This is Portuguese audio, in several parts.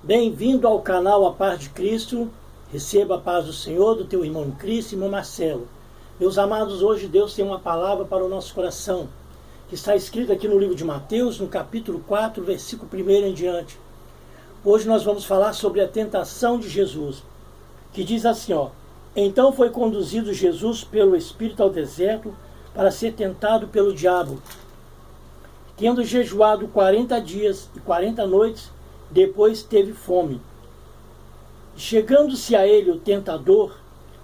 Bem-vindo ao canal A Paz de Cristo. Receba a paz do Senhor, do teu irmão em Cristo, irmão Marcelo. Meus amados, hoje Deus tem uma palavra para o nosso coração, que está escrita aqui no livro de Mateus, no capítulo 4, versículo 1 em diante. Hoje nós vamos falar sobre a tentação de Jesus, que diz assim, Então foi conduzido Jesus pelo Espírito ao deserto para ser tentado pelo diabo. Tendo jejuado 40 dias e 40 noites, depois teve fome. Chegando-se a ele o tentador,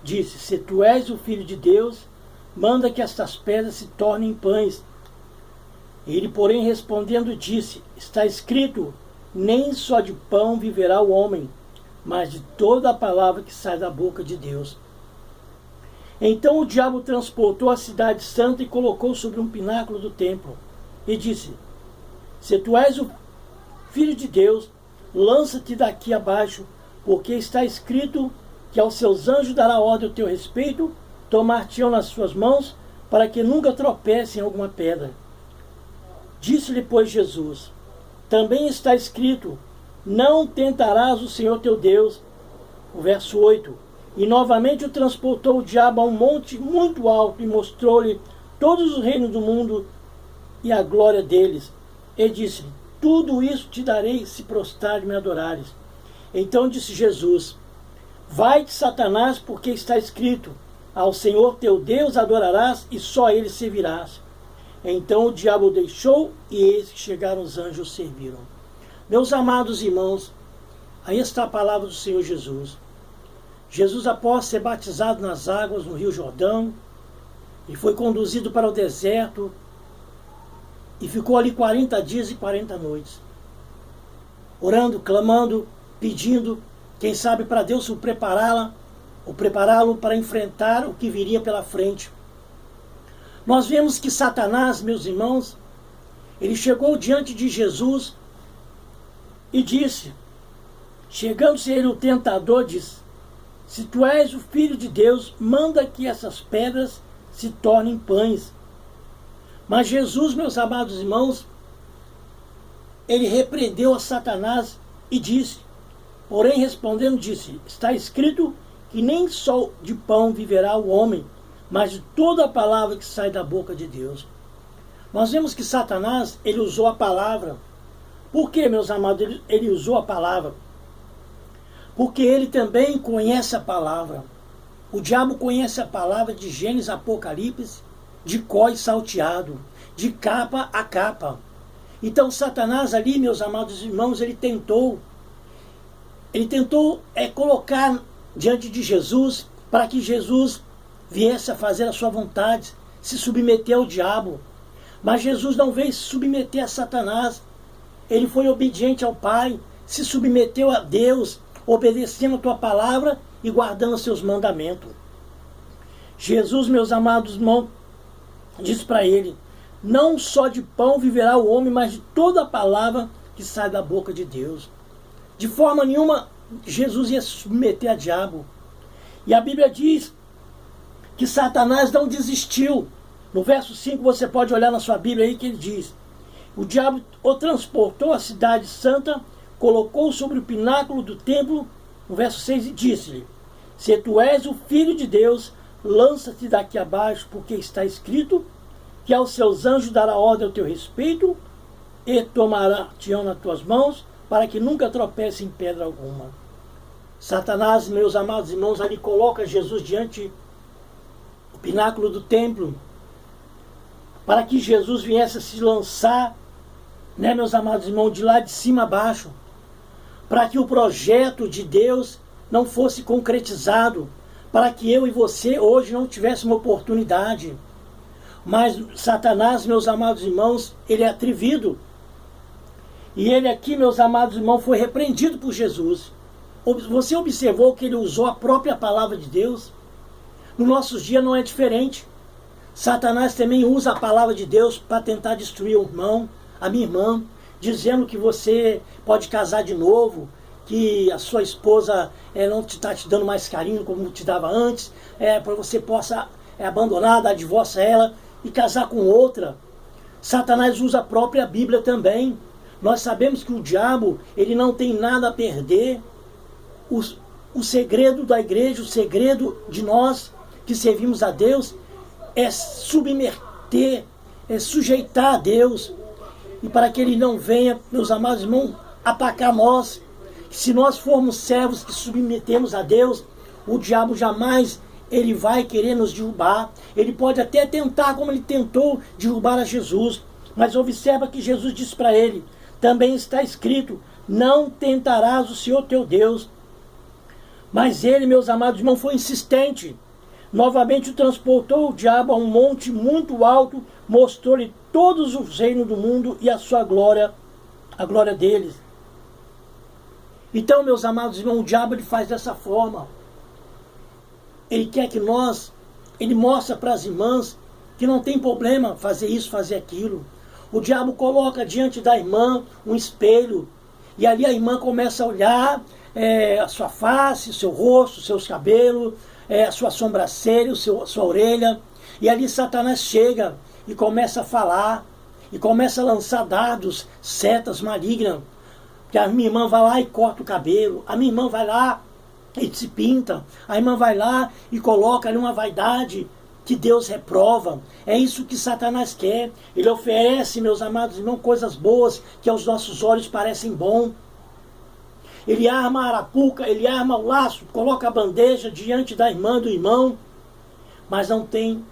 disse, se tu és o Filho de Deus, manda que estas pedras se tornem pães. Ele, porém, respondendo, disse, está escrito, nem só de pão viverá o homem, mas de toda a palavra que sai da boca de Deus. Então o diabo transportou a cidade santa e colocou sobre um pináculo do templo, e disse, se tu és o Filho de Deus, lança-te daqui abaixo, porque está escrito que aos seus anjos dará ordem ao teu respeito, tomar-te-ão nas suas mãos, para que nunca tropece em alguma pedra. Disse-lhe, pois, Jesus, também está escrito, não tentarás o Senhor teu Deus. O verso 8, e novamente o transportou o diabo a um monte muito alto e mostrou-lhe todos os reinos do mundo e a glória deles. E disse-lhe, tudo isso te darei se prostrares e me adorares. Então disse Jesus, vai-te, Satanás, porque está escrito, ao Senhor teu Deus adorarás e só a ele servirás. Então o diabo o deixou e eis que chegaram os anjos o serviram. Meus amados irmãos, aí está a palavra do Senhor Jesus. Jesus, após ser batizado nas águas no Rio Jordão, e foi conduzido para o deserto, e ficou ali 40 dias e 40 noites, orando, clamando, pedindo, quem sabe para Deus o prepará-lo para enfrentar o que viria pela frente. Nós vemos que Satanás, meus irmãos, ele chegou diante de Jesus e disse, chegando-se ele o tentador, disse, se tu és o Filho de Deus, manda que essas pedras se tornem pães. Mas Jesus, meus amados irmãos, ele repreendeu a Satanás e disse, porém respondendo disse, está escrito que nem só de pão viverá o homem, mas de toda a palavra que sai da boca de Deus. Nós vemos que Satanás, ele usou a palavra. Por que, meus amados, ele usou a palavra? Porque ele também conhece a palavra. O diabo conhece a palavra de Gênesis, Apocalipse, de có e salteado, de capa a capa. Então Satanás ali, meus amados irmãos, ele tentou colocar diante de Jesus, para que Jesus viesse a fazer a sua vontade, se submeter ao diabo. Mas Jesus não veio se submeter a Satanás. Ele foi obediente ao Pai, se submeteu a Deus, obedecendo a tua palavra e guardando os seus mandamentos. Jesus, meus amados irmãos, diz para ele, não só de pão viverá o homem, mas de toda a palavra que sai da boca de Deus. De forma nenhuma, Jesus ia se submeter a diabo. E a Bíblia diz que Satanás não desistiu. No verso 5 você pode olhar na sua Bíblia aí que ele diz, o diabo o transportou à cidade santa, colocou sobre o pináculo do templo, no verso 6, e disse-lhe, se tu és o Filho de Deus, lança-te daqui abaixo, porque está escrito que aos seus anjos dará ordem ao teu respeito e tomará-te-ão nas tuas mãos, para que nunca tropece em pedra alguma. Satanás, meus amados irmãos, ali coloca Jesus diante do pináculo do templo, para que Jesus viesse a se lançar, meus amados irmãos, de lá de cima a baixo, para que o projeto de Deus não fosse concretizado, para que eu e você hoje não tivéssemos oportunidade. Mas Satanás, meus amados irmãos, ele é atrevido. E ele aqui, meus amados irmãos, foi repreendido por Jesus. Você observou que ele usou a própria palavra de Deus? Nos nossos dias não é diferente. Satanás também usa a palavra de Deus para tentar destruir o irmão, a minha irmã, dizendo que você pode casar de novo, que a sua esposa não está te dando mais carinho como te dava antes, para você possa abandonar, dar divórcio a ela e casar com outra. Satanás usa a própria Bíblia também. Nós sabemos que o diabo, ele não tem nada a perder. O segredo da igreja, o segredo de nós que servimos a Deus é submeter, é sujeitar a Deus. E para que ele não venha, meus amados irmãos, atacar nós. Se nós formos servos que submetemos a Deus, o diabo jamais ele vai querer nos derrubar. Ele pode até tentar, como ele tentou derrubar a Jesus. Mas observa que Jesus disse para ele, também está escrito, não tentarás o Senhor teu Deus. Mas ele, meus amados irmãos, foi insistente. Novamente transportou o diabo a um monte muito alto, mostrou-lhe todos os reinos do mundo e a sua glória, a glória deles. Então, meus amados irmãos, o diabo ele faz dessa forma. Ele quer que ele mostra para as irmãs que não tem problema fazer isso, fazer aquilo. O diabo coloca diante da irmã um espelho, e ali a irmã começa a olhar a sua face, seu rosto, seus cabelos, a sua sobrancelha, a sua orelha, e ali Satanás chega e começa a falar, e começa a lançar dardos, setas malignas, que a minha irmã vai lá e corta o cabelo, a minha irmã vai lá e se pinta, a irmã vai lá e coloca ali uma vaidade que Deus reprova. É isso que Satanás quer. Ele oferece, meus amados irmãos, coisas boas que aos nossos olhos parecem bom. Ele arma a arapuca, ele arma o laço, coloca a bandeja diante da irmã, do irmão, mas não tem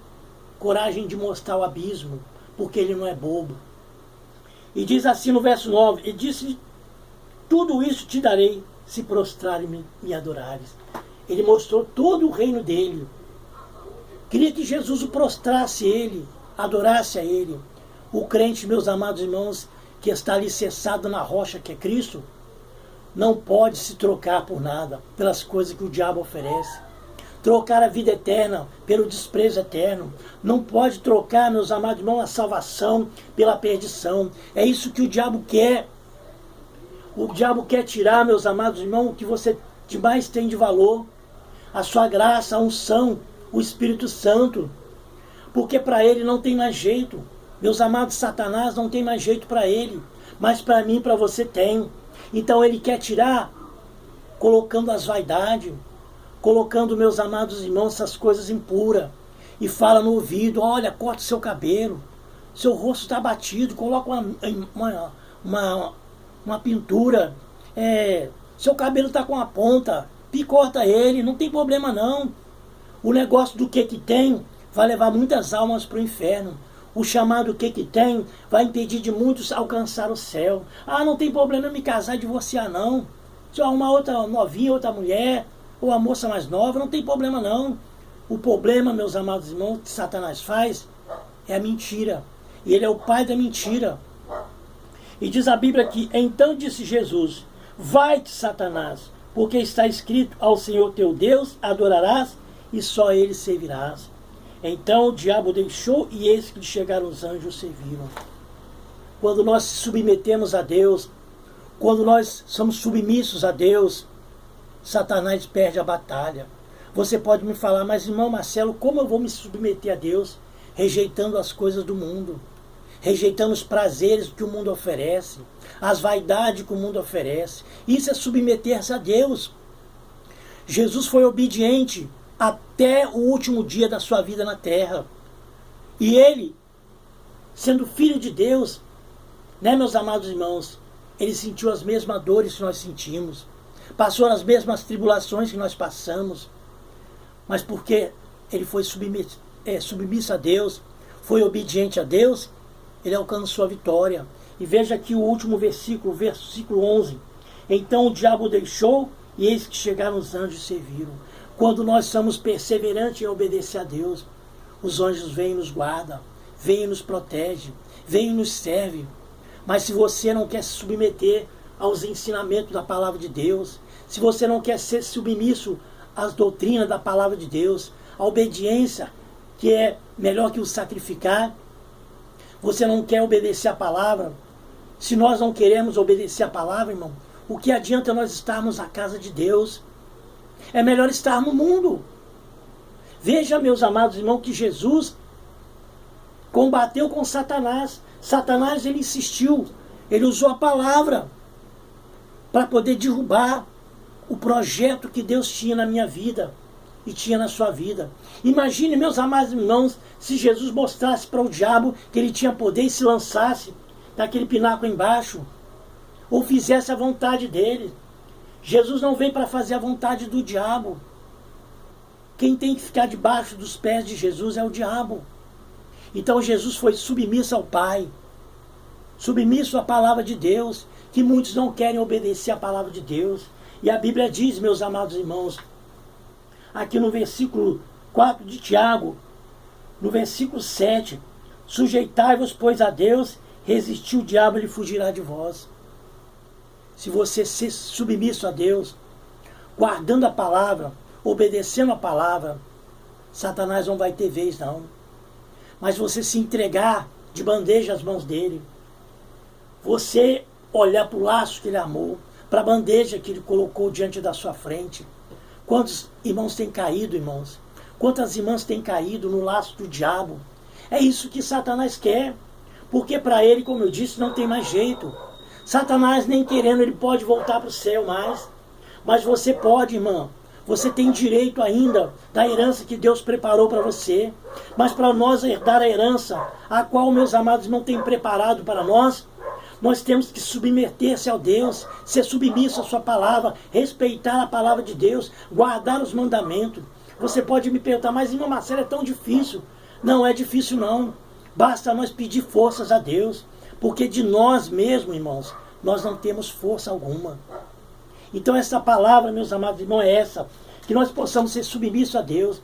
coragem de mostrar o abismo, porque ele não é bobo. E diz assim no verso 9, e disse, tudo isso te darei, se prostrarem e me adorares. Ele mostrou todo o reino dele. Queria que Jesus o prostrasse ele, adorasse a ele. O crente, meus amados irmãos, que está alicerçado na rocha que é Cristo, não pode se trocar por nada, pelas coisas que o diabo oferece. Trocar a vida eterna pelo desprezo eterno. Não pode trocar, meus amados irmãos, a salvação pela perdição. É isso que o diabo quer. O diabo quer tirar, meus amados irmãos, o que você mais tem de valor. A sua graça, a unção, o Espírito Santo. Porque para ele não tem mais jeito. Meus amados, Satanás não tem mais jeito para ele. Mas para mim, para você tem. Então ele quer tirar, colocando as vaidades, colocando, meus amados irmãos, essas coisas impuras. E fala no ouvido, olha, corta o seu cabelo, seu rosto está batido, coloca uma pintura, seu cabelo está com a ponta, picota ele, não tem problema não. O negócio do que tem vai levar muitas almas para o inferno. O chamado que tem vai impedir de muitos alcançar o céu. Ah, não tem problema eu me casar e divorciar não. Se eu arrumar outra novinha, outra mulher, ou a moça mais nova, não tem problema não. O problema, meus amados irmãos, que Satanás faz é a mentira. E ele é o pai da mentira. E diz a Bíblia aqui, então disse Jesus, vai-te, Satanás, porque está escrito, ao Senhor teu Deus adorarás e só ele servirás. Então o diabo deixou e eis que lhe chegaram os anjos serviram. Quando nós se submetemos a Deus, quando nós somos submissos a Deus, Satanás perde a batalha. Você pode me falar, mas irmão Marcelo, como eu vou me submeter a Deus? Rejeitando as coisas do mundo, rejeitando os prazeres que o mundo oferece, as vaidades que o mundo oferece. Isso é submeter-se a Deus. Jesus foi obediente até o último dia da sua vida na terra. E ele, sendo filho de Deus, né, meus amados irmãos, ele sentiu as mesmas dores que nós sentimos, passou as mesmas tribulações que nós passamos, mas porque ele foi submisso a Deus, foi obediente a Deus, ele alcançou a vitória. E veja aqui o último versículo, versículo 11. Então o diabo deixou, e eis que chegaram os anjos e serviram. Quando nós somos perseverantes em obedecer a Deus, os anjos vêm e nos guardam, vêm e nos protegem, vêm e nos servem. Mas se você não quer se submeter aos ensinamentos da palavra de Deus, se você não quer ser submisso às doutrinas da palavra de Deus, a obediência, que é melhor que o sacrificar, você não quer obedecer a palavra, se nós não queremos obedecer a palavra, irmão, o que adianta nós estarmos na casa de Deus? É melhor estar no mundo. Veja, meus amados irmãos, que Jesus combateu com Satanás. Satanás, ele insistiu Ele usou a palavra para poder derrubar o projeto que Deus tinha na minha vida e tinha na sua vida. Imagine, meus amados irmãos, se Jesus mostrasse para o diabo que ele tinha poder e se lançasse daquele pináculo embaixo, ou fizesse a vontade dele. Jesus não veio para fazer a vontade do diabo. Quem tem que ficar debaixo dos pés de Jesus é o diabo. Então Jesus foi submisso ao Pai, submisso à palavra de Deus, que muitos não querem obedecer à palavra de Deus. E a Bíblia diz, meus amados irmãos, aqui no versículo 4 de Tiago, no versículo 7, sujeitai-vos, pois, a Deus, resistir o diabo, ele fugirá de vós. Se você ser submisso a Deus, guardando a palavra, obedecendo a palavra, Satanás não vai ter vez, não. Mas você se entregar de bandeja às mãos dele, você olhar para o laço que ele amou, para a bandeja que ele colocou diante da sua frente. Quantos irmãos têm caído, irmãos? Quantas irmãs têm caído no laço do diabo? É isso que Satanás quer, porque para ele, como eu disse, não tem mais jeito. Satanás, nem querendo, ele pode voltar para o céu mais. Mas você pode, irmão. Você tem direito ainda da herança que Deus preparou para você. Mas para nós herdar a herança, a qual, meus amados, não tem preparado para nós, nós temos que submeter-se ao Deus, ser submisso à sua palavra, respeitar a palavra de Deus, guardar os mandamentos. Você pode me perguntar, mas irmã Marcela, é tão difícil. Não é difícil não. Basta nós pedir forças a Deus. Porque de nós mesmos, irmãos, nós não temos força alguma. Então essa palavra, meus amados irmãos, é essa. Que nós possamos ser submissos a Deus.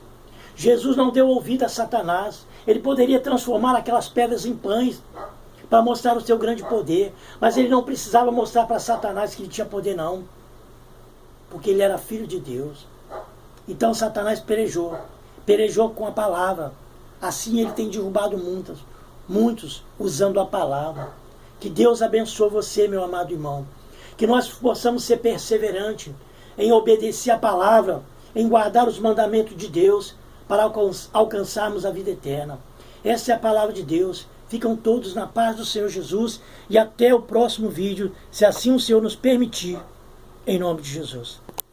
Jesus não deu ouvido a Satanás. Ele poderia transformar aquelas pedras em pães para mostrar o seu grande poder. Mas ele não precisava mostrar para Satanás que ele tinha poder, não. Porque ele era filho de Deus. Então Satanás pelejou. Pelejou com a palavra. Assim ele tem derrubado muitos usando a palavra. Que Deus abençoe você, meu amado irmão. Que nós possamos ser perseverantes em obedecer a palavra, em guardar os mandamentos de Deus, para alcançarmos a vida eterna. Essa é a palavra de Deus. Ficam todos na paz do Senhor Jesus e até o próximo vídeo, se assim o Senhor nos permitir, em nome de Jesus.